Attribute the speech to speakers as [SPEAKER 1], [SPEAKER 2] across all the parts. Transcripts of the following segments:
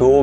[SPEAKER 1] 2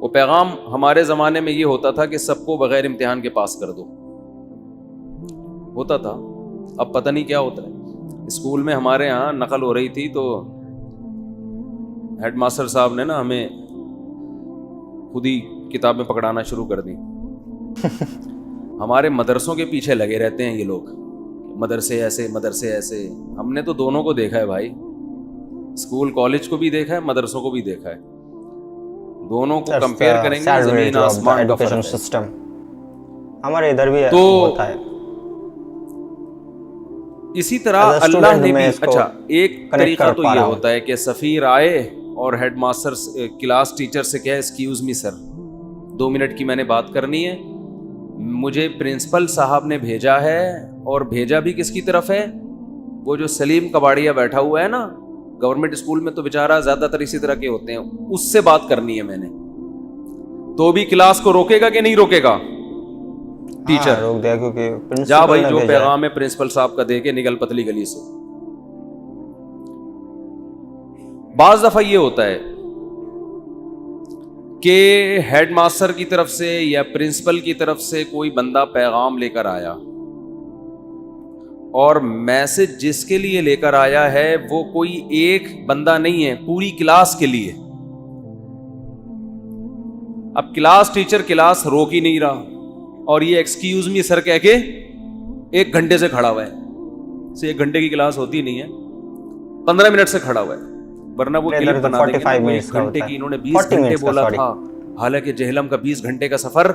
[SPEAKER 2] وہ پیغام ہمارے زمانے میں یہ ہوتا تھا کہ سب کو بغیر امتحان کے پاس کر دو، ہوتا تھا. اب پتہ نہیں کیا ہوتا ہے. اسکول میں ہمارے ہاں نقل ہو رہی تھی تو ہیڈ ماسٹر صاحب نے نا ہمیں خود ہی کتابیں پکڑانا شروع کر دی. ہمارے مدرسوں کے پیچھے لگے رہتے ہیں یہ لوگ، مدرسے ایسے مدرسے ایسے. ہم نے تو دونوں کو دیکھا ہے بھائی، اسکول کالج کو بھی دیکھا ہے، مدرسوں کو بھی دیکھا ہے. دونوں کو کمپیئر کریں گے، زمین آسمان کا فرق ہے.
[SPEAKER 1] سسٹم ہمارے ادھر بھی ہوتا ہے.
[SPEAKER 2] اسی طرح اللہ نے بھی اچھا ایک طریقہ تو یہ ہوتا ہے کہ سفیر آئے اور ہیڈ ماسٹر کلاس ٹیچر سے کہے ایکسکیوز می سر 2 منٹ کی میں نے بات کرنی ہے، مجھے پرنسپل صاحب نے بھیجا ہے. اور بھیجا بھی کس کی طرف ہے؟ وہ جو سلیم کباڑیا بیٹھا ہوا ہے نا گورنمنٹ اسکول میں، تو بیچارہ زیادہ تر اسی طرح کے ہوتے ہیں، اس سے بات کرنی ہے میں نے. تو بھی کلاس کو روکے گا کہ نہیں روکے گا ٹیچر؟
[SPEAKER 1] روک دیا، کیونکہ
[SPEAKER 2] جا بھائی جو پیغام ہے پرنسپل صاحب کا دے کے نکل پتلی گلی سے. بعض دفعہ یہ ہوتا ہے کہ ہیڈ ماسٹر کی طرف سے یا پرنسپل کی طرف سے کوئی بندہ پیغام لے کر آیا، اور میسج جس کے لیے لے کر آیا ہے وہ کوئی ایک بندہ نہیں ہے، پوری کلاس کے لیے. اب کلاس ٹیچر کلاس روک ہی نہیں رہا، اور یہ ایکسکیوز می سر کہہ کے 1 گھنٹے سے کھڑا ہوا ہے. 1 گھنٹے کی کلاس ہوتی نہیں ہے، 15 منٹ سے کھڑا ہوا ہے. ورنہ وہ کلپ بنا دیں گے 1 گھنٹے کی، انہوں نے 20 گھنٹے بولا تھا، حالانکہ جہلم کا 20 گھنٹے کا سفر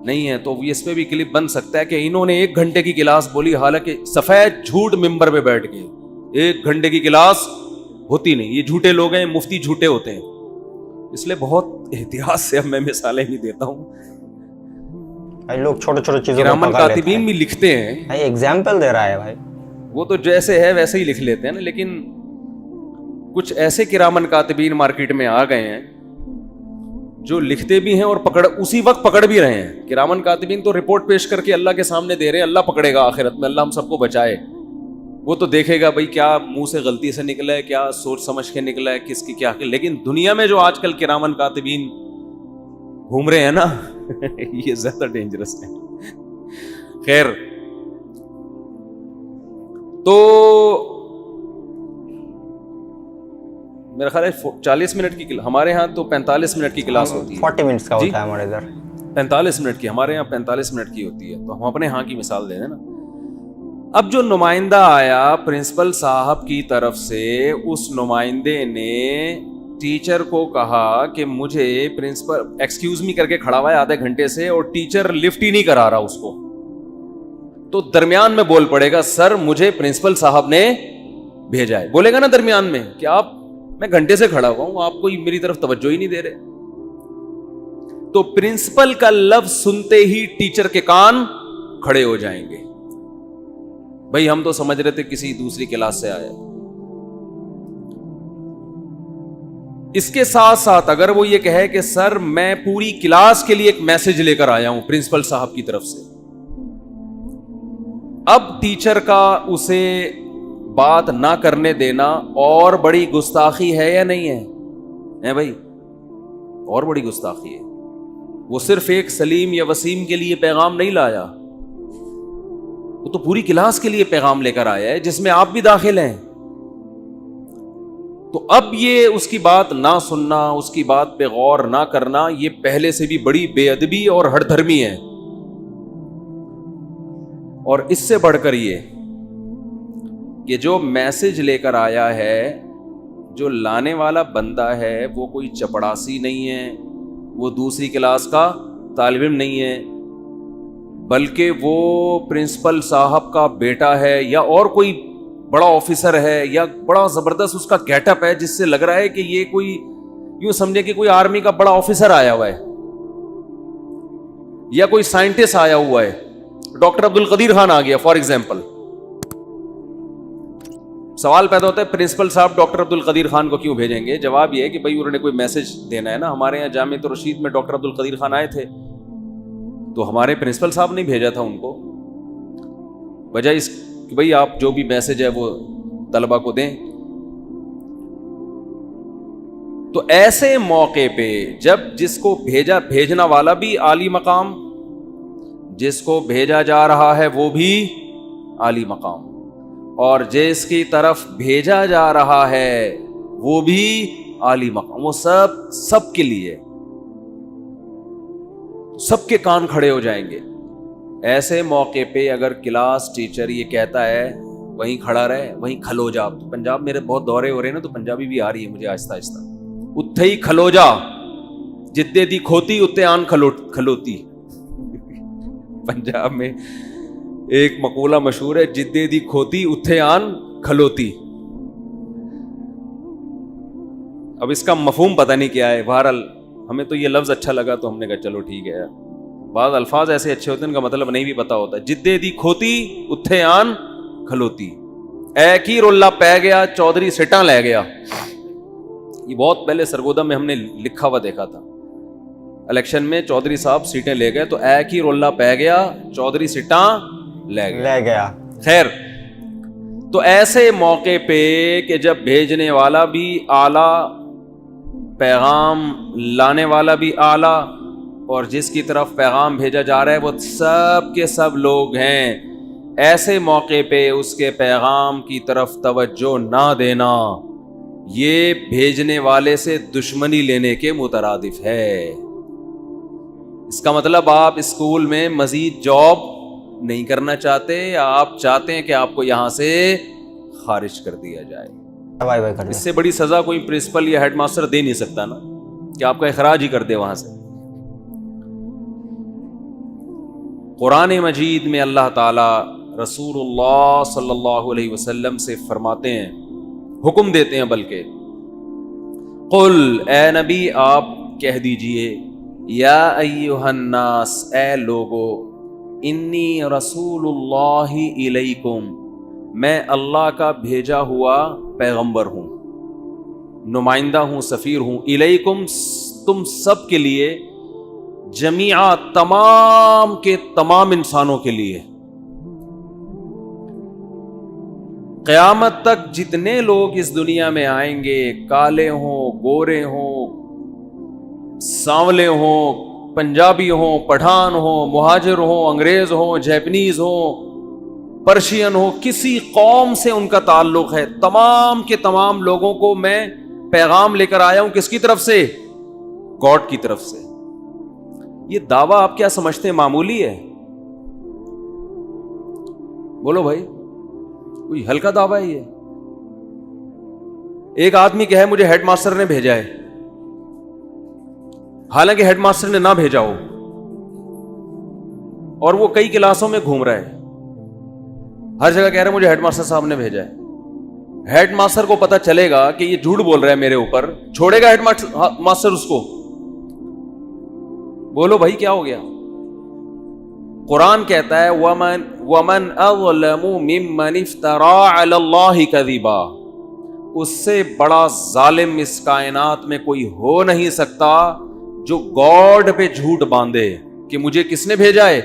[SPEAKER 2] نہیں ہے. تو اس پہ بھی کلپ بن سکتا ہے کہ انہوں نے 1 گھنٹے کی کلاس بولی، حالانکہ سفید جھوٹ ممبر پہ بیٹھ کے 1 گھنٹے کی کلاس ہوتی نہیں. یہ جھوٹے لوگ ہیں، مفتی جھوٹے ہوتے ہیں. اس لیے بہت احتیاط سے اب میں مثالیں بھی دیتا ہوں.
[SPEAKER 1] لوگ چھوٹے چھوٹے چیزوں
[SPEAKER 2] کرامن کاتبین بھی لکھتے ہیں،
[SPEAKER 1] ایگزامپل دے رہا ہے بھائی،
[SPEAKER 2] وہ تو جیسے ہے ویسے ہی لکھ لیتے ہیں نا. لیکن کچھ ایسے کرامن کاتبین مارکیٹ میں آ گئے ہیں جو لکھتے بھی ہیں اور اسی وقت پکڑ بھی رہے ہیں. کرامن کاتبین تو رپورٹ پیش کر کے اللہ کے سامنے دے رہے ہیں، اللہ پکڑے گا آخرت میں، اللہ ہم سب کو بچائے. وہ تو دیکھے گا بھائی کیا منہ سے غلطی سے نکلا ہے، کیا سوچ سمجھ کے نکلا ہے، کس کی کیا. لیکن دنیا میں جو آج کل کرامن کاتبین گھوم رہے ہیں نا یہ زیادہ ڈینجرس ہے. خیر، تو میرا خیال ہے 40 منٹ کی ہمارے ہاں تو 45 منٹ کی کلاس ہوتی ہے.
[SPEAKER 1] 40 منٹس کا ہوتا ہے ہمارے ادھر.
[SPEAKER 2] 45 منٹ کی، ہمارے یہاں 45 منٹ کی ہوتی ہے. تو ہم اپنے ہاں کی مثال دے دیں نا. اب جو نمائندہ آیا پرنسپل صاحب کی طرف سے، اس نمائندے نے ٹیچر کو کہا کہ مجھے پرنسپل ایکسکیوز می کر کے کھڑا ہوا ہے آدھے گھنٹے سے، اور ٹیچر لفٹ ہی نہیں کرا رہا اس کو. تو درمیان میں بول پڑے گا سر مجھے پرنسپل صاحب نے بھیجا ہے. بولے گا نا درمیان میں کہ آپ، میں گھنٹے سے کھڑا ہوا ہوں، آپ کوئی میری طرف توجہ ہی نہیں دے رہے. تو پرنسپل کا لفظ سنتے ہی ٹیچر کے کان کھڑے ہو جائیں گے. بھائی ہم تو سمجھ رہے تھے کسی دوسری کلاس سے آیا. اس کے ساتھ ساتھ اگر وہ یہ کہے کہ سر میں پوری کلاس کے لیے ایک میسج لے کر آیا ہوں پرنسپل صاحب کی طرف سے، اب ٹیچر کا اسے بات نہ کرنے دینا اور بڑی گستاخی ہے یا نہیں ہے بھائی؟ اور بڑی گستاخی ہے. وہ صرف ایک سلیم یا وسیم کے لیے پیغام نہیں لایا، وہ تو پوری کلاس کے لیے پیغام لے کر آیا ہے جس میں آپ بھی داخل ہیں. تو اب یہ اس کی بات نہ سننا، اس کی بات پہ غور نہ کرنا، یہ پہلے سے بھی بڑی بے ادبی اور ہٹ دھرمی ہے. اور اس سے بڑھ کر یہ کہ جو میسج لے کر آیا ہے، جو لانے والا بندہ ہے وہ کوئی چپڑاسی نہیں ہے، وہ دوسری کلاس کا طالب علم نہیں ہے، بلکہ وہ پرنسپل صاحب کا بیٹا ہے یا اور کوئی بڑا آفیسر ہے، یا بڑا زبردست اس کا گیٹ اپ ہے جس سے لگ رہا ہے کہ یہ کوئی، یوں سمجھے کہ کوئی آرمی کا بڑا آفیسر آیا ہوا ہے یا کوئی سائنٹسٹ آیا ہوا ہے. ڈاکٹر عبد القدیر خان آ گیا فار ایگزامپل. سوال پیدا ہوتا ہے پرنسپل صاحب ڈاکٹر عبد القدیر خان کو کیوں بھیجیں گے؟ جواب یہ ہے کہ بھائی انہوں نے کوئی میسج دینا ہے نا. ہمارے یہاں جامعۃ الرشید میں ڈاکٹر عبد القدیر خان آئے تھے تو ہمارے پرنسپل صاحب نے بھیجا تھا ان کو، وجہ اس کہ بھئی آپ جو بھی میسج ہے وہ طلبہ کو دیں. تو ایسے موقع پہ جب جس کو بھیجنا والا بھی عالی مقام، جس کو بھیجا جا رہا ہے وہ بھی عالی مقام، اور جس کی طرف بھیجا جا رہا ہے وہ بھی عالی مقام، وہ سب کے لیے، سب کے کان کھڑے ہو جائیں گے۔ ایسے موقع پہ اگر کلاس ٹیچر یہ کہتا ہے وہیں کھڑا رہے، وہیں کھلو جا، تو پنجاب میرے بہت دورے ہو رہے ہیں نا، تو پنجابی بھی آ رہی ہے مجھے آہستہ آہستہ، اتھے ہی کھلو جا، جتے دی کھوتی اتنے آن کھلوتی۔ پنجاب میں ایک مقولہ مشہور ہے، جتے دی کھوتی اتھے آن کھلوتی۔ اب اس کا مفہوم پتہ نہیں کیا ہے، بہرحال ہمیں تو یہ لفظ اچھا لگا تو ہم نے کہا چلو ٹھیک ہے۔ بعض الفاظ ایسے اچھے ہوتے ہیں ان کا مطلب نہیں بھی پتا ہوتا۔ جدے دی کھوتی اتھے آن کھلوتی، اے کی رولہ پہ گیا چودھری سٹاں لے گیا۔ یہ بہت پہلے سرگودا میں ہم نے لکھا ہوا دیکھا تھا، الیکشن میں چودھری صاحب سیٹیں لے گئے تو اے کی رولہ پہ گیا چودھری سٹاں لے گیا۔ خیر، تو ایسے موقع پہ کہ جب بھیجنے والا بھی اعلیٰ، پیغام لانے والا بھی اعلیٰ، اور جس کی طرف پیغام بھیجا جا رہا ہے وہ سب کے سب لوگ ہیں، ایسے موقع پہ اس کے پیغام کی طرف توجہ نہ دینا یہ بھیجنے والے سے دشمنی لینے کے مترادف ہے۔ اس کا مطلب آپ اسکول میں مزید جاب نہیں کرنا چاہتے، یا آپ چاہتے ہیں کہ آپ کو یہاں سے خارج کر دیا جائے۔ اس سے بڑی سزا کوئی پرنسپل یا ہیڈ ماسٹر دے نہیں سکتا نا، کہ آپ کا اخراج ہی کر دے وہاں سے۔ قرآن مجید میں اللہ تعالی رسول اللہ صلی اللہ علیہ وسلم سے فرماتے ہیں، حکم دیتے ہیں بلکہ، قل اے نبی آپ کہہ دیجئے، یا ایھا الناس اے لوگو، انی رسول اللہ الیکم میں اللہ کا بھیجا ہوا پیغمبر ہوں، نمائندہ ہوں، سفیر ہوں، الیکم تم سب کے لیے، جمیعا تمام کے تمام انسانوں کے لیے۔ قیامت تک جتنے لوگ اس دنیا میں آئیں گے، کالے ہوں، گورے ہوں، سانولے ہوں، پنجابی ہوں، پٹھان ہوں، مہاجر ہوں، انگریز ہوں، جیپنیز ہوں، پرشین ہو، کسی قوم سے ان کا تعلق ہے، تمام کے تمام لوگوں کو میں پیغام لے کر آیا ہوں، کس کی طرف سے؟ گاڈ کی طرف سے۔ یہ دعویٰ آپ کیا سمجھتے ہیں معمولی ہے؟ بولو بھائی، کوئی ہلکا دعویٰ ہے یہ؟ ایک آدمی کہے مجھے ہیڈ ماسٹر نے بھیجا ہے، حالانکہ ہیڈ ماسٹر نے نہ بھیجا ہو، اور وہ کئی کلاسوں میں گھوم رہا ہے، ہر جگہ کہہ رہے ہیں مجھے ہیڈ ماسٹر صاحب نے بھیجا ہے۔ ہیڈ ماسٹر کو پتہ چلے گا کہ یہ جھوٹ بول رہا ہے میرے اوپر، چھوڑے گا ہیڈ ماسٹر اس کو؟ بولو بھائی کیا ہو گیا؟ قرآن کہتا ہے وَمَنْ أَظْلَمُ مِمَّنِ افْتَرَىٰ عَلَى اللَّهِ كَذِبًا، اس سے بڑا ظالم اس کائنات میں کوئی ہو نہیں سکتا جو گاڈ پہ جھوٹ باندھے کہ مجھے کس نے بھیجا ہے؟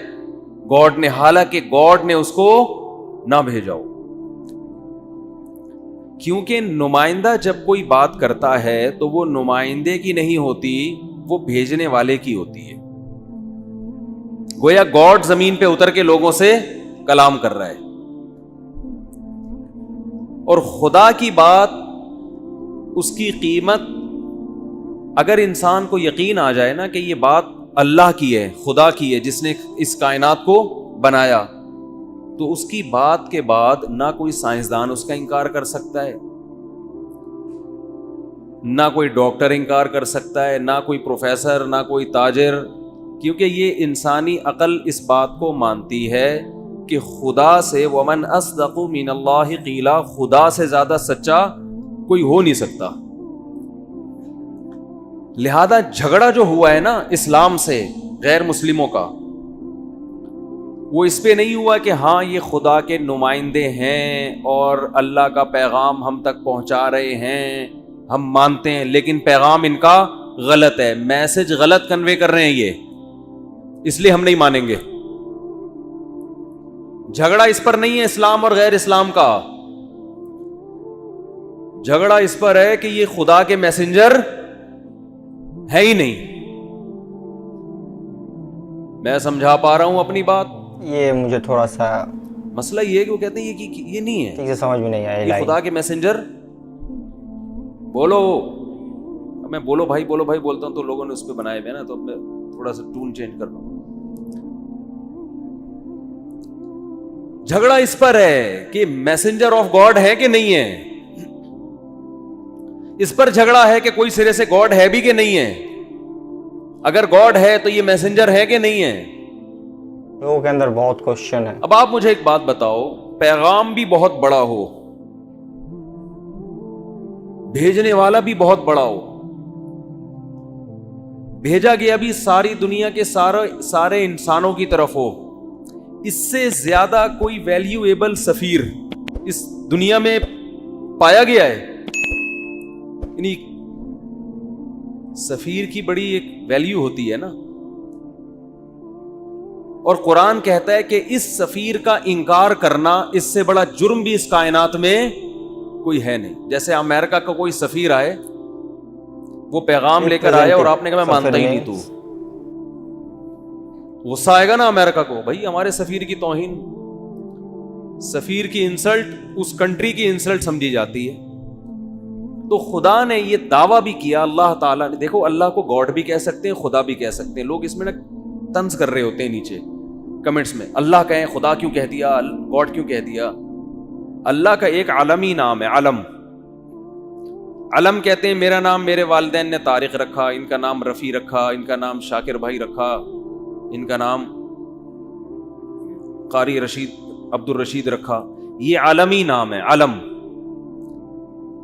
[SPEAKER 2] گاڈ نے، حالانکہ گاڈ نے اس کو نہ بھیجا ہو۔ کیونکہ نمائندہ جب کوئی بات کرتا ہے تو وہ نمائندے کی نہیں ہوتی، وہ بھیجنے والے کی ہوتی ہے۔ گویا گاڈ زمین پہ اتر کے لوگوں سے کلام کر رہا ہے، اور خدا کی بات، اس کی قیمت، اگر انسان کو یقین آ جائے نا کہ یہ بات اللہ کی ہے، خدا کی ہے جس نے اس کائنات کو بنایا، تو اس کی بات کے بعد نہ کوئی سائنسدان اس کا انکار کر سکتا ہے، نہ کوئی ڈاکٹر انکار کر سکتا ہے، نہ کوئی پروفیسر، نہ کوئی تاجر، کیونکہ یہ انسانی عقل اس بات کو مانتی ہے کہ خدا سے ومن اصدق من اللہ قیلا، خدا سے زیادہ سچا کوئی ہو نہیں سکتا۔ لہذا جھگڑا جو ہوا ہے نا اسلام سے غیر مسلموں کا، وہ اس پہ نہیں ہوا کہ ہاں یہ خدا کے نمائندے ہیں اور اللہ کا پیغام ہم تک پہنچا رہے ہیں، ہم مانتے ہیں، لیکن پیغام ان کا غلط ہے، میسج غلط کنوے کر رہے ہیں یہ، اس لیے ہم نہیں مانیں گے۔ جھگڑا اس پر نہیں ہے اسلام اور غیر اسلام کا، جھگڑا اس پر ہے کہ یہ خدا کے میسنجر ہے ہی نہیں. میں سمجھا پا رہا ہوں اپنی بات؟
[SPEAKER 1] یہ مجھے تھوڑا سا
[SPEAKER 2] مسئلہ یہ ہے کہ وہ کہتے ہیں یہ نہیں ہے،
[SPEAKER 1] ٹھیک سے سمجھ میں نہیں آیا.
[SPEAKER 2] یہ خدا کے میسنجر. بولو، میں بولو بھائی بولتا ہوں تو لوگوں نے اس پہ بنائے ہوئے نا، تو میں تھوڑا سا ٹون چینج کر رہا ہوں. جھگڑا اس پر ہے کہ میسنجر آف گاڈ ہے کہ نہیں ہے. اس پر جھگڑا ہے کہ کوئی سرے سے گاڈ ہے بھی کہ نہیں ہے. اگر گاڈ ہے تو یہ میسنجر ہے کہ نہیں ہے.
[SPEAKER 1] لوگوں کے اندر بہت کوشچن ہے.
[SPEAKER 2] اب آپ مجھے ایک بات بتاؤ، پیغام بھی بہت بڑا ہو، بھیجنے والا بھی بہت بڑا ہو، بھیجا گیا بھی ساری دنیا کے سارے انسانوں کی طرف ہو، اس سے زیادہ کوئی ویلیویبل سفیر اس دنیا میں پایا گیا ہے؟ یعنی سفیر کی بڑی ایک ویلیو ہوتی ہے نا. اور قرآن کہتا ہے کہ اس سفیر کا انکار کرنا اس سے بڑا جرم بھی اس کائنات میں کوئی ہے نہیں. جیسے امریکہ کا کوئی سفیر آئے، وہ پیغام لے کر آئے اور آپ نے کہا میں مانتا ہی نہیں، تو غصہ آئے گا نا امریکہ کو، بھائی ہمارے سفیر کی توہین، سفیر کی انسلٹ اس کنٹری کی انسلٹ سمجھی جاتی ہے. تو خدا نے یہ دعویٰ بھی کیا، اللہ تعالیٰ نے، دیکھو اللہ کو گاڈ بھی کہہ سکتے ہیں، خدا بھی کہہ سکتے ہیں. لوگ اس میں نا طنز کر رہے ہوتے ہیں نیچے کمنٹس میں، اللہ کہیں خدا کیوں کہہ دیا، گاڈ کیوں کہہ دیا. اللہ کا ایک عالمی نام ہے، علم. علم کہتے ہیں میرا نام میرے والدین نے طارق رکھا، ان کا نام رفیع رکھا، ان کا نام شاکر بھائی رکھا، ان کا نام قاری عبد الرشید رکھا. یہ عالمی نام ہے، علم.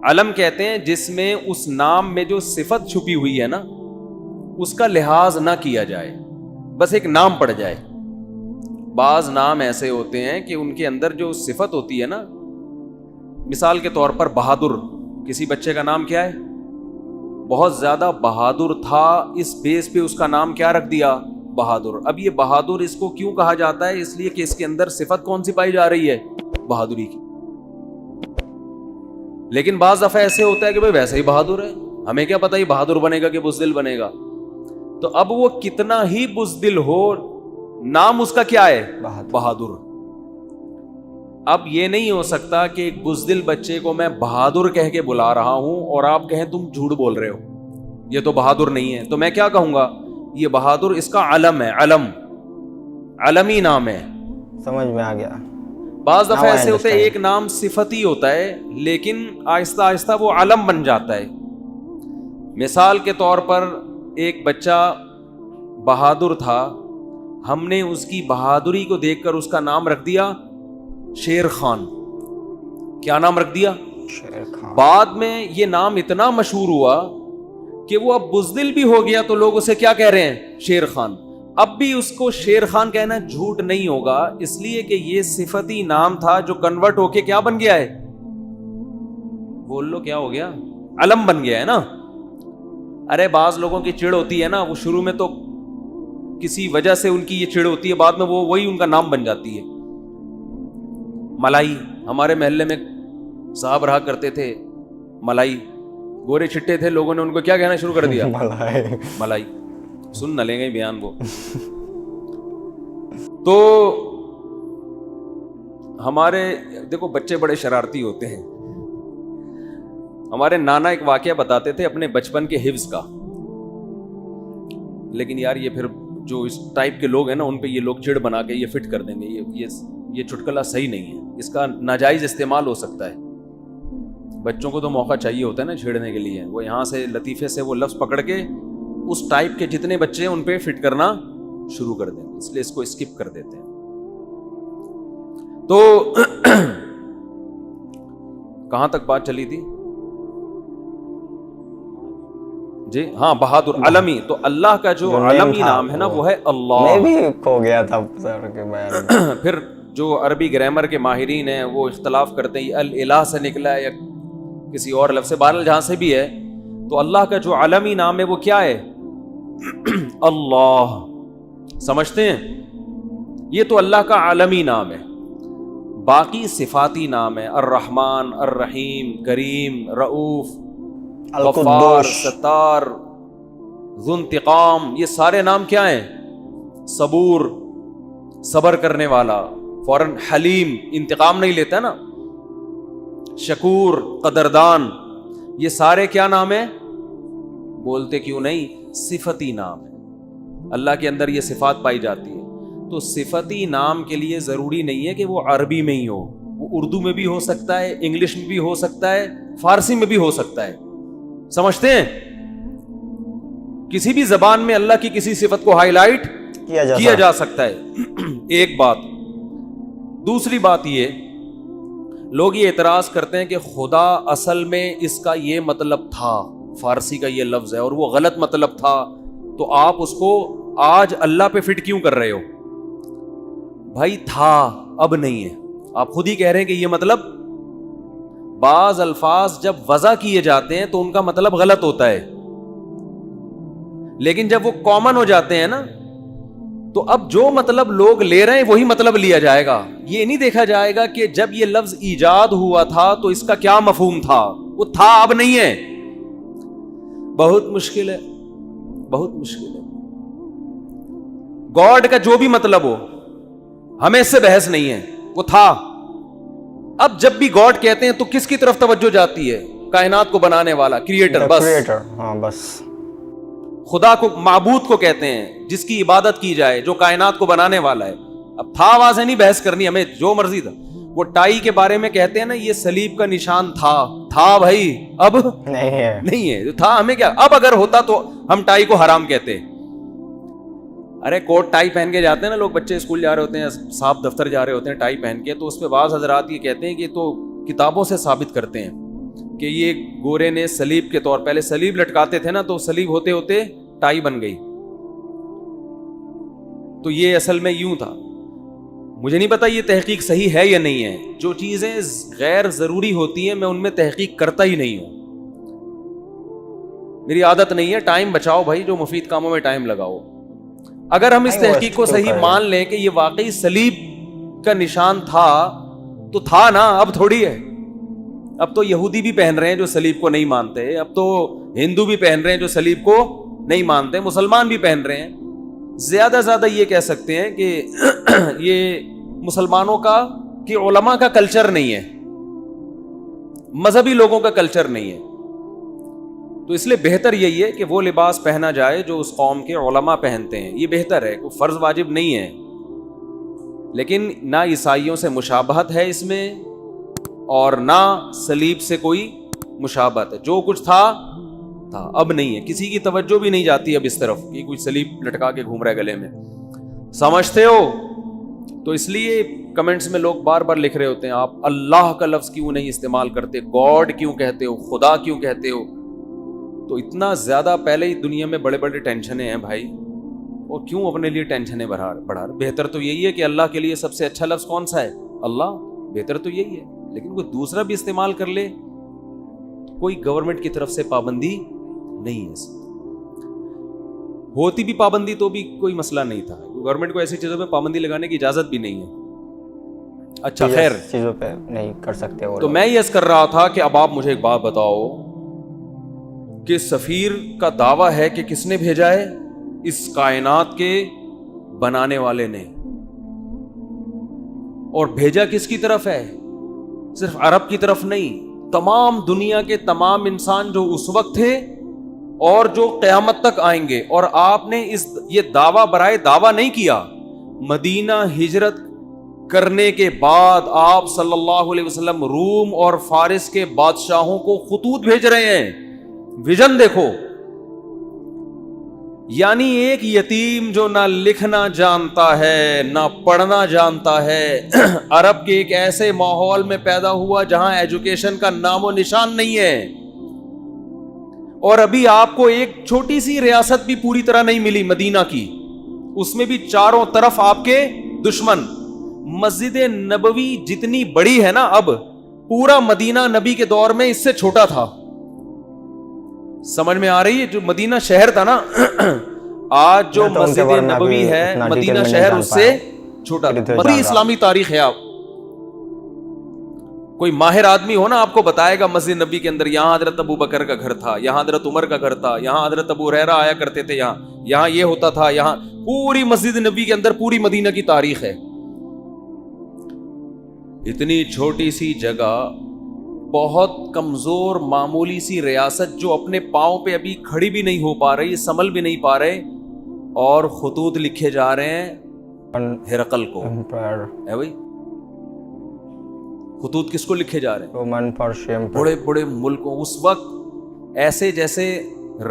[SPEAKER 2] علم کہتے ہیں جس میں اس نام میں جو صفت چھپی ہوئی ہے نا اس کا لحاظ نہ کیا جائے، بس ایک نام پڑ جائے. بعض نام ایسے ہوتے ہیں کہ ان کے اندر جو صفت ہوتی ہے نا، مثال کے طور پر بہادر، کسی بچے کا نام کیا ہے؟ بہت زیادہ بہادر تھا، اس بیس پہ اس کا نام کیا رکھ دیا؟ بہادر. اب یہ بہادر اس کو کیوں کہا جاتا ہے؟ اس لیے کہ اس کے اندر صفت کون سی پائی جا رہی ہے؟ بہادری کی. لیکن بعض دفعہ ایسے ہوتا ہے کہ بھائی ویسے ہی بہادر ہے، ہمیں کیا پتہ یہ بہادر بنے گا کہ بزدل بنے گا. تو اب وہ کتنا ہی بزدل ہو، نام اس کا کیا ہے؟ بہادر. اب یہ نہیں ہو سکتا کہ ایک بزدل بچے کو میں بہادر کہہ کے بلا رہا ہوں اور آپ کہیں تم جھوٹ بول رہے ہو، یہ تو بہادر نہیں ہے. تو میں کیا کہوں گا؟ یہ بہادر اس کا علم ہے، علم، علمی نام ہے.
[SPEAKER 1] سمجھ میں آ گیا.
[SPEAKER 2] بعض دفعہ ایسے ہوتے ہیں ایک نام صفتی ہوتا ہے لیکن آہستہ آہستہ وہ علم بن جاتا ہے. مثال کے طور پر ایک بچہ بہادر تھا، ہم نے اس کی بہادری کو دیکھ کر اس کا نام رکھ دیا شیر خان. کیا نام رکھ دیا؟
[SPEAKER 1] شیر خان.
[SPEAKER 2] بعد میں یہ نام اتنا مشہور ہوا کہ وہ اب بزدل بھی ہو گیا تو لوگ اسے کیا کہہ رہے ہیں؟ شیر خان. اب بھی اس کو شیر خان کہنا جھوٹ نہیں ہوگا، اس لیے کہ یہ صفتی نام تھا جو کنورٹ ہو کے کیا بن گیا ہے؟ بول لو کیا ہو گیا؟ علم بن گیا ہے نا. ارے بعض لوگوں کی چڑ ہوتی ہے نا، وہ شروع میں تو کسی وجہ سے ان کی یہ چڑ ہوتی ہے، بعد میں وہی ان کا نام بن جاتی ہے. ملائی، ہمارے محلے میں صاحب رہا کرتے تھے، ملائی، گورے چھٹے تھے، لوگوں نے ان کو کیا کہنا شروع کر دیا؟ ملائی. سن نہ لیں گے بیان وہ. تو ہمارے دیکھو بچے بڑے شرارتی ہوتے ہیں. ہمارے نانا ایک واقعہ بتاتے تھے اپنے بچپن کے حفظ کا، لیکن یار یہ پھر جو اس ٹائپ کے لوگ ہیں نا ان پہ یہ لوگ چڑ بنا کے یہ فٹ کر دیں گے، یہ چٹکلا صحیح نہیں ہے، اس کا ناجائز استعمال ہو سکتا ہے. بچوں کو تو موقع چاہیے ہوتا ہے نا چھیڑنے کے لیے، وہ یہاں سے لطیفے سے وہ لفظ پکڑ کے اس ٹائپ کے جتنے بچے ہیں ان پہ فٹ کرنا شروع کر دیں گے، اس لیے اس کو اسکپ کر دیتے ہیں. تو کہاں تک بات چلی تھی جی؟ ہاں بہادر، علمی. تو اللہ کا جو علمی نام ہے نا وہ ہے اللہ.
[SPEAKER 1] میں بھی کھو گیا تھا سر کے بیان میں.
[SPEAKER 2] پھر جو عربی گرامر کے ماہرین ہیں وہ اختلاف کرتے ہیں الہ سے نکلا ہے یا کسی اور لفظ سے، بہرحال جہاں سے بھی ہے. تو اللہ کا جو علمی نام ہے وہ کیا ہے؟ اللہ. سمجھتے ہیں؟ یہ تو اللہ کا عالمی نام ہے. باقی صفاتی نام ہے، الرحمن، الرحیم، کریم، رؤوف، غفار، ستار، ذو انتقام، یہ سارے نام کیا ہیں؟ صبور، صبر کرنے والا، فوراً حلیم، انتقام نہیں لیتا نا، شکور، قدردان، یہ سارے کیا نام ہیں؟ بولتے کیوں نہیں؟ صفتی نام ہے، اللہ کے اندر یہ صفات پائی جاتی ہے۔ تو صفتی نام کے لیے ضروری نہیں ہے کہ وہ عربی میں ہی ہو، وہ اردو میں بھی ہو سکتا ہے، انگلش میں بھی ہو سکتا ہے، فارسی میں بھی ہو سکتا ہے، سمجھتے ہیں؟ کسی بھی زبان میں اللہ کی کسی صفت کو ہائی لائٹ کیا جا سکتا ہے۔ ایک بات۔ دوسری بات یہ، لوگ یہ اعتراض کرتے ہیں کہ خدا اصل میں اس کا یہ مطلب تھا، فارسی کا یہ لفظ ہے اور وہ غلط مطلب تھا، تو آپ اس کو آج اللہ پہ فٹ کیوں کر رہے ہو؟ بھائی تھا، اب نہیں ہے۔ آپ خود ہی کہہ رہے ہیں کہ یہ مطلب، بعض الفاظ جب وضع کیے جاتے ہیں تو ان کا مطلب غلط ہوتا ہے، لیکن جب وہ کامن ہو جاتے ہیں نا، تو اب جو مطلب لوگ لے رہے ہیں وہی مطلب لیا جائے گا۔ یہ نہیں دیکھا جائے گا کہ جب یہ لفظ ایجاد ہوا تھا تو اس کا کیا مفہوم تھا، وہ تھا، اب نہیں ہے۔ بہت مشکل ہے، بہت مشکل ہے۔ گاڈ کا جو بھی مطلب ہو، ہمیں اس سے بحث نہیں ہے، وہ تھا۔ اب جب بھی گاڈ کہتے ہیں تو کس کی طرف توجہ جاتی ہے؟ کائنات کو بنانے والا، کریٹر، بس۔
[SPEAKER 1] ہاں بس۔
[SPEAKER 2] خدا کو، معبود کو کہتے ہیں جس کی عبادت کی جائے، جو کائنات کو بنانے والا ہے۔ اب تھا واضح نہیں بحث کرنی، ہمیں جو مرضی تھا۔ وہ ٹائی کے بارے میں کہتے ہیں نا، یہ صلیب کا نشان تھا بھائی، اب نہیں ہے، تھا، ہمیں کیا؟ اب اگر ہوتا تو ہم ٹائی کو حرام کہتے۔ ارے کوٹ ٹائی پہن کے جاتے ہیں نا لوگ، بچے اسکول جا رہے ہوتے ہیں، صاحب دفتر جا رہے ہوتے ہیں ٹائی پہن کے، تو اس پہ بعض حضرات یہ کہتے ہیں کہ تو کتابوں سے ثابت کرتے ہیں کہ یہ گورے نے صلیب کے طور، پہلے صلیب لٹکاتے تھے نا، تو صلیب ہوتے ہوتے ٹائی بن گئی، تو یہ اصل میں یوں تھا۔ مجھے نہیں پتا یہ تحقیق صحیح ہے یا نہیں ہے۔ جو چیزیں غیر ضروری ہوتی ہیں میں ان میں تحقیق کرتا ہی نہیں ہوں، میری عادت نہیں ہے۔ ٹائم بچاؤ بھائی، جو مفید کاموں میں ٹائم لگاؤ۔ اگر ہم اس تحقیق کو صحیح مان لیں کہ یہ واقعی صلیب کا نشان تھا تو تھا نا، اب تھوڑی ہے۔ اب تو یہودی بھی پہن رہے ہیں جو صلیب کو نہیں مانتے، اب تو ہندو بھی پہن رہے ہیں جو صلیب کو نہیں مانتے، مسلمان بھی پہن رہے ہیں۔ زیادہ زیادہ یہ کہہ سکتے ہیں کہ یہ مسلمانوں کا، کہ علماء کا کلچر نہیں ہے، مذہبی لوگوں کا کلچر نہیں ہے۔ تو اس لیے بہتر یہی ہے کہ وہ لباس پہنا جائے جو اس قوم کے علماء پہنتے ہیں، یہ بہتر ہے، کوئی فرض واجب نہیں ہے۔ لیکن نہ عیسائیوں سے مشابہت ہے اس میں، اور نہ صلیب سے کوئی مشابہت ہے۔ جو کچھ تھا، اب نہیں ہے۔ کسی کی توجہ بھی نہیں جاتی اب اس طرف کہ کوئی صلیب لٹکا کے گھوم رہا ہے گلے میں، سمجھتے ہو؟ تو اس لیے کمنٹس میں لوگ بار بار لکھ رہے ہوتے ہیں، آپ اللہ کا لفظ کیوں نہیں استعمال کرتے، گاڈ کیوں کہتے ہو، خدا کیوں کہتے ہو؟ تو اتنا زیادہ پہلے ہی دنیا میں بڑے بڑے ٹینشنیں ہیں بھائی، اور کیوں اپنے لیے ٹینشنیں بڑھا رہے؟ بہتر تو یہی ہے کہ اللہ کے لیے سب سے اچھا لفظ کون سا ہے؟ اللہ، بہتر تو یہی ہے۔ لیکن کوئی دوسرا بھی استعمال کر لے، کوئی گورنمنٹ کی طرف سے پابندی نہیں ہے۔ ہوتی بھی پابندی تو بھی کوئی مسئلہ نہیں تھا، گورنمنٹ کو ایسی چیزوں پہ پابندی لگانے کی اجازت بھی نہیں ہے۔ اچھا خیر،
[SPEAKER 1] چیزوں پہ نہیں کر سکتے۔
[SPEAKER 2] تو میں یہ عرض کر رہا تھا کہ اب آپ مجھے ایک بات بتاؤ کہ سفیر کا دعویٰ ہے کہ کس نے بھیجا ہے؟ اس کائنات کے بنانے والے نے۔ اور بھیجا کس کی طرف ہے؟ صرف عرب کی طرف نہیں، تمام دنیا کے تمام انسان جو اس وقت تھے اور جو قیامت تک آئیں گے۔ اور آپ نے یہ دعویٰ برائے دعویٰ نہیں کیا، مدینہ ہجرت کرنے کے بعد آپ صلی اللہ علیہ وسلم روم اور فارس کے بادشاہوں کو خطوط بھیج رہے ہیں۔ ویژن دیکھو، یعنی ایک یتیم جو نہ لکھنا جانتا ہے نہ پڑھنا جانتا ہے، عرب کے ایک ایسے ماحول میں پیدا ہوا جہاں ایجوکیشن کا نام و نشان نہیں ہے، اور ابھی آپ کو ایک چھوٹی سی ریاست بھی پوری طرح نہیں ملی مدینہ کی، اس میں بھی چاروں طرف آپ کے دشمن۔ مسجد نبوی جتنی بڑی ہے نا، اب پورا مدینہ نبی کے دور میں اس سے چھوٹا تھا۔ سمجھ میں آ رہی ہے؟ جو مدینہ شہر تھا نا، آج جو مسجد نبوی ہے مدینہ شہر اس سے چھوٹا۔ بڑی اسلامی تاریخ ہے، آپ کوئی ماہر آدمی ہو نا آپ کو بتائے گا مسجد نبی کے اندر یہاں حضرت ابو بکر کا گھر تھا, یہاں حضرت عمر کا گھر تھا, یہاں حضرت ابو ہریرہ آیا کرتے تھے, یہاں یہ ہوتا تھا, یہاں پوری مسجد نبی کے اندر پوری مدینہ کی تاریخ ہے. اتنی چھوٹی سی جگہ, بہت کمزور معمولی سی ریاست جو اپنے پاؤں پہ ابھی کھڑی بھی نہیں ہو پا رہی, سنبھل بھی نہیں پا رہے, اور خطوط لکھے جا رہے ہیں ہرقل کو. ہے بھائی, خطوط کس کو لکھے جا رہے ہیں؟ بڑے بڑے ملکوں, اس وقت ایسے جیسے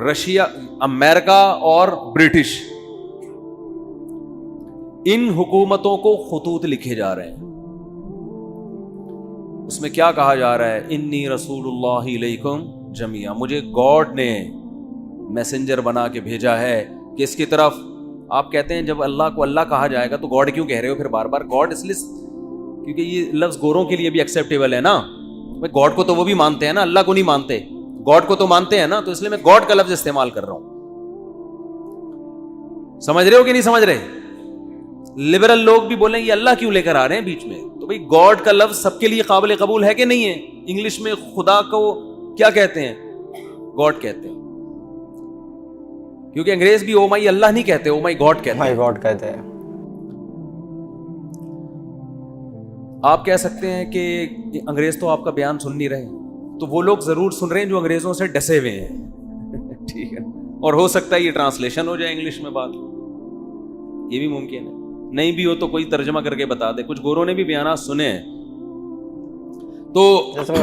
[SPEAKER 2] رشیا, امریکہ اور برٹش, ان حکومتوں کو خطوط لکھے جا رہے ہیں. اس میں کیا کہا جا رہا ہے؟ انی رسول اللہ علیکم جمیعا, مجھے گاڈ نے میسنجر بنا کے بھیجا ہے. کس کی طرف؟ آپ کہتے ہیں جب اللہ کو اللہ کہا جائے گا تو گاڈ کیوں کہہ رہے ہو پھر بار بار؟ گاڈ اس لیے کیونکہ یہ لفظ گوروں کے لیے بھی ایکسیپٹیبل ہے نا. گاڈ کو تو وہ بھی مانتے ہیں نا, اللہ کو نہیں مانتے, گاڈ کو تو مانتے ہیں نا, تو اس لیے میں گاڈ کا لفظ استعمال کر رہا ہوں. سمجھ رہے ہو کہ نہیں سمجھ رہے؟ لبرل لوگ بھی بولیں یہ اللہ کیوں لے کر آ رہے ہیں بیچ میں, تو بھئی گاڈ کا لفظ سب کے لیے قابل قبول ہے کہ نہیں ہے؟ انگلش میں خدا کو کیا کہتے ہیں؟ گاڈ کہتے ہیں, کیونکہ انگریز بھی او مائی اللہ نہیں کہتے, او مائی گاڈ کہتے ہیں.
[SPEAKER 1] گاڈ کہتے ہیں.
[SPEAKER 2] آپ کہہ سکتے ہیں کہ انگریز تو آپ کا بیان سن نہیں رہے, تو وہ لوگ ضرور سن رہے ہیں جو انگریزوں سے ڈسے ہوئے ہیں. ٹھیک ہے, اور ہو سکتا ہے یہ ٹرانسلیشن ہو جائے انگلش میں بات, یہ بھی ممکن ہے. نہیں بھی ہو تو کوئی ترجمہ کر کے بتا دے. کچھ گوروں نے بھی بیانات سنے ہیں. تو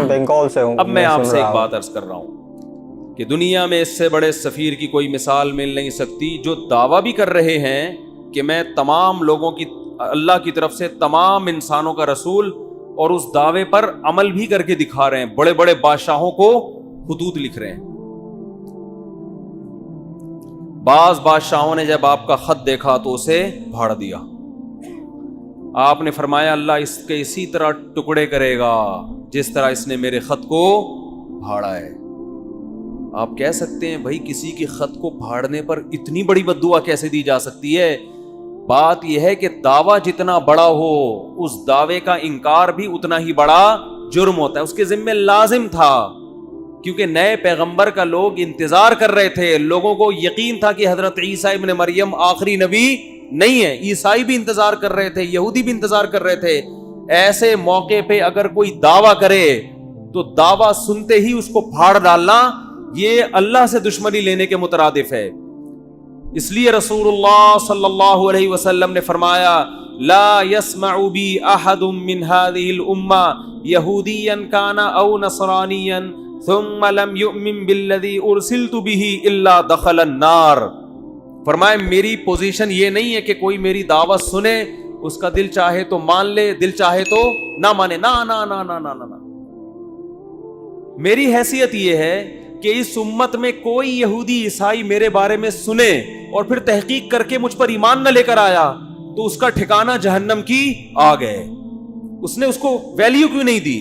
[SPEAKER 1] بنگال سے ہوں,
[SPEAKER 2] اب میں آپ سے ایک بات عرض کر رہا ہوں کہ دنیا میں اس سے بڑے سفیر کی کوئی مثال مل نہیں سکتی, جو دعویٰ بھی کر رہے ہیں کہ میں تمام لوگوں کی, اللہ کی طرف سے تمام انسانوں کا رسول, اور اس دعوے پر عمل بھی کر کے دکھا رہے ہیں. بڑے بڑے بادشاہوں کو خطوط لکھ رہے ہیں. بعض بادشاہوں نے جب آپ کا خط دیکھا تو اسے پھاڑ دیا. آپ نے فرمایا اللہ اس کے اسی طرح ٹکڑے کرے گا جس طرح اس نے میرے خط کو پھاڑا ہے. آپ کہہ سکتے ہیں بھائی کسی کے خط کو پھاڑنے پر اتنی بڑی بد دعا کیسے دی جا سکتی ہے؟ بات یہ ہے کہ دعویٰ جتنا بڑا ہو اس دعوے کا انکار بھی اتنا ہی بڑا جرم ہوتا ہے. اس کے ذمہ لازم تھا, کیونکہ نئے پیغمبر کا لوگ انتظار کر رہے تھے. لوگوں کو یقین تھا کہ حضرت عیسیٰ ابن مریم آخری نبی نہیں ہے. عیسائی بھی انتظار کر رہے تھے, یہودی بھی انتظار کر رہے تھے. ایسے موقع پہ اگر کوئی دعویٰ کرے تو دعویٰ سنتے ہی اس کو پھاڑ ڈالنا یہ اللہ سے دشمنی لینے کے مترادف ہے. اس لیے رسول اللہ صلی اللہ علیہ وسلم نے فرمایا لا يسمع بی احد من هذه الامہ یہودیا کان او نصرانیا ثم لم یؤمن بالذی ارسلت به الا دخل النار. فرمایا میری پوزیشن یہ نہیں ہے کہ کوئی میری دعوت سنے, اس کا دل چاہے تو مان لے, دل چاہے تو نہ مانے. نا نا نا نا نا نا, میری حیثیت یہ ہے کہ اس امت میں کوئی یہودی عیسائی میرے بارے میں سنے اور پھر تحقیق کر کے مجھ پر ایمان نہ لے کر آیا تو اس کا ٹھکانہ جہنم کی آگ ہے. اس نے اس کو ویلیو کیوں نہیں دی؟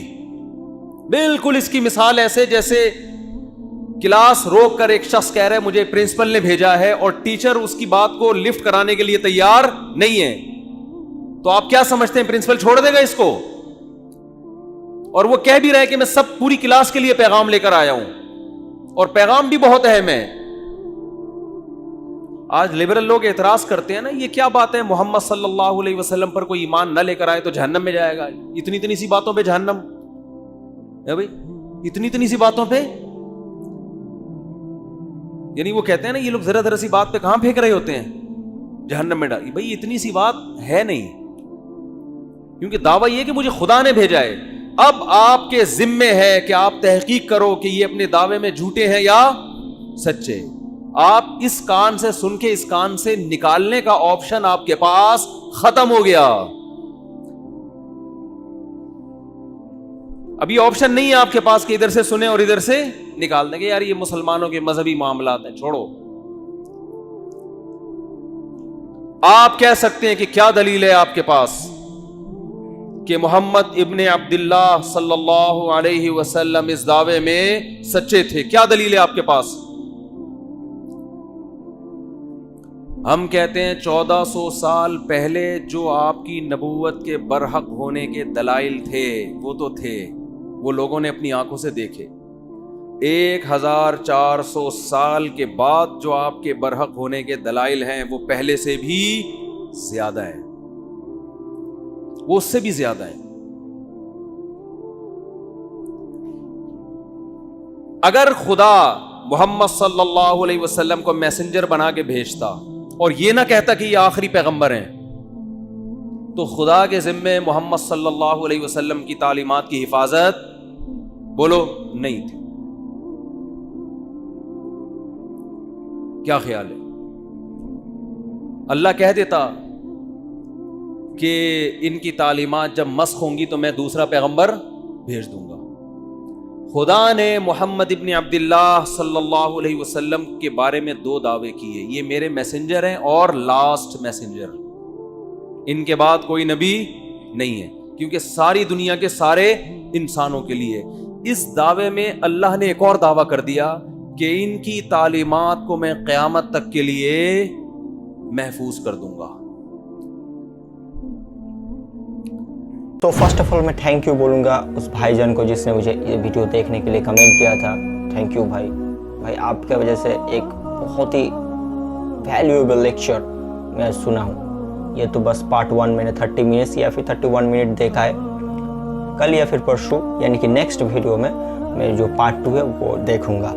[SPEAKER 2] بالکل اس کی مثال ایسے جیسے کلاس روک کر ایک شخص کہہ رہا ہے مجھے پرنسپل نے بھیجا ہے, اور ٹیچر اس کی بات کو لفٹ کرانے کے لیے تیار نہیں ہے, تو آپ کیا سمجھتے ہیں پرنسپل چھوڑ دے گا اس کو؟ اور وہ کہہ بھی رہا ہے کہ میں سب پوری کلاس کے لیے پیغام لے کر آیا ہوں, اور پیغام بھی بہت اہم ہے. آج لبرل لوگ اعتراض کرتے ہیں نا, یہ کیا بات ہے محمد صلی اللہ علیہ وسلم پر کوئی ایمان نہ لے کر آئے تو جہنم میں جائے گا. اتنی اتنی سی باتوں پہ جہنم ہے بھائی, اتنی اتنی سی باتوں پہ. یعنی وہ کہتے ہیں نا یہ لوگ ذرا ذرا سی بات پہ کہاں پھینک رہے ہوتے ہیں جہنم میں ڈال. بھائی اتنی سی بات ہے نہیں, کیونکہ دعویٰ یہ کہ مجھے خدا نے بھیجا ہے. اب آپ کے ذمے ہے کہ آپ تحقیق کرو کہ یہ اپنے دعوے میں جھوٹے ہیں یا سچے. آپ اس کان سے سن کے اس کان سے نکالنے کا آپشن آپ کے پاس ختم ہو گیا. ابھی آپشن نہیں ہے آپ کے پاس کہ ادھر سے سنیں اور ادھر سے نکال دیں گے یار یہ مسلمانوں کے مذہبی معاملات ہیں, چھوڑو. آپ کہہ سکتے ہیں کہ کیا دلیل ہے آپ کے پاس کہ محمد ابن عبداللہ صلی اللہ علیہ وسلم اس دعوے میں سچے تھے؟ کیا دلیل ہے آپ کے پاس؟ ہم کہتے ہیں 1400 سال پہلے جو آپ کی نبوت کے برحق ہونے کے دلائل تھے وہ تو تھے, وہ لوگوں نے اپنی آنکھوں سے دیکھے. 1400 سال کے بعد جو آپ کے برحق ہونے کے دلائل ہیں وہ پہلے سے بھی زیادہ ہیں, وہ اس سے بھی زیادہ ہیں. اگر خدا محمد صلی اللہ علیہ وسلم کو میسنجر بنا کے بھیجتا اور یہ نہ کہتا کہ یہ آخری پیغمبر ہیں, تو خدا کے ذمے محمد صلی اللہ علیہ وسلم کی تعلیمات کی حفاظت بولو نہیں تھی. کیا خیال ہے؟ اللہ کہہ دیتا کہ ان کی تعلیمات جب مسخ ہوں گی تو میں دوسرا پیغمبر بھیج دوں گا. خدا نے محمد ابن عبداللہ صلی اللہ علیہ وسلم کے بارے میں 2 دعوے کیے, یہ میرے میسنجر ہیں اور لاسٹ میسنجر, ان کے بعد کوئی نبی نہیں ہے, کیونکہ ساری دنیا کے سارے انسانوں کے لیے. اس دعوے میں اللہ نے ایک اور دعویٰ کر دیا کہ ان کی تعلیمات کو میں قیامت تک کے لیے محفوظ کر دوں گا.
[SPEAKER 1] تو فرسٹ آف آل میں تھینک یو بولوں گا اس بھائی جان کو جس نے مجھے یہ ویڈیو دیکھنے کے لیے کمنٹ کیا تھا. تھینک یو بھائی آپ کی وجہ سے ایک بہت ہی ویلیویبل لیکچر میں سنا ہوں. یہ تو بس پارٹ 1 میں نے 30 منٹس یا پھر 31 منٹ دیکھا ہے. کل یا پھر پرسوں یعنی کہ نیکسٹ ویڈیو میں جو پارٹ 2 ہے وہ دیکھوں گا.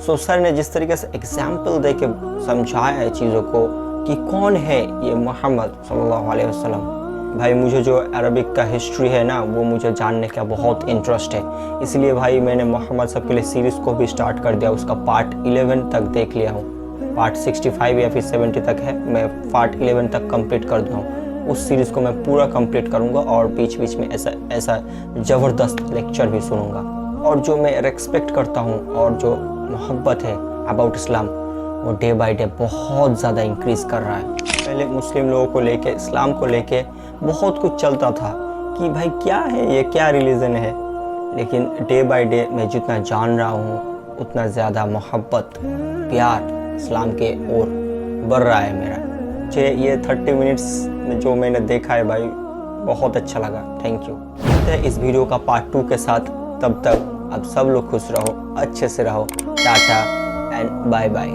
[SPEAKER 1] سو سر نے جس طریقے سے ایگزامپل دے کے سمجھایا ہے چیزوں کو کہ کون ہے یہ محمد صلی اللہ علیہ وسلم. بھائی مجھے جو عربک کا ہسٹری ہے نا وہ مجھے جاننے کا بہت انٹرسٹ ہے, اس لیے بھائی میں نے محمد صاحب کے لیے سیریز کو بھی سٹارٹ کر دیا. اس کا پارٹ 11 تک دیکھ لیا ہوں, پارٹ 65 یا پھر 70 تک ہے, میں پارٹ 11 تک کمپلیٹ کر دیا ہوں. اس سیریز کو میں پورا کمپلیٹ کروں گا اور بیچ بیچ میں ایسا زبردست لیکچر بھی سنوں گا. اور جو میں ریسپیکٹ کرتا ہوں اور جو محبت ہے اباؤٹ اسلام وہ ڈے بائی ڈے بہت زیادہ انکریز کر رہا ہے. پہلے مسلم لوگوں کو لے کے اسلام کو لے کے بہت کچھ چلتا تھا کہ بھائی کیا ہے یہ, کیا ریلیجن ہے, لیکن ڈے بائی ڈے میں جتنا جان رہا ہوں اتنا زیادہ محبت پیار اسلام کے اور بڑھ رہا ہے میرا. مجھے یہ 30 منٹس میں جو میں نے دیکھا ہے بھائی بہت اچھا لگا. Thank you. ملتے ہیں اس ویڈیو کا پارٹ 2 کے ساتھ. تب تک اب سب لوگ خوش رہو, اچھے سے رہو. Tata and bye bye.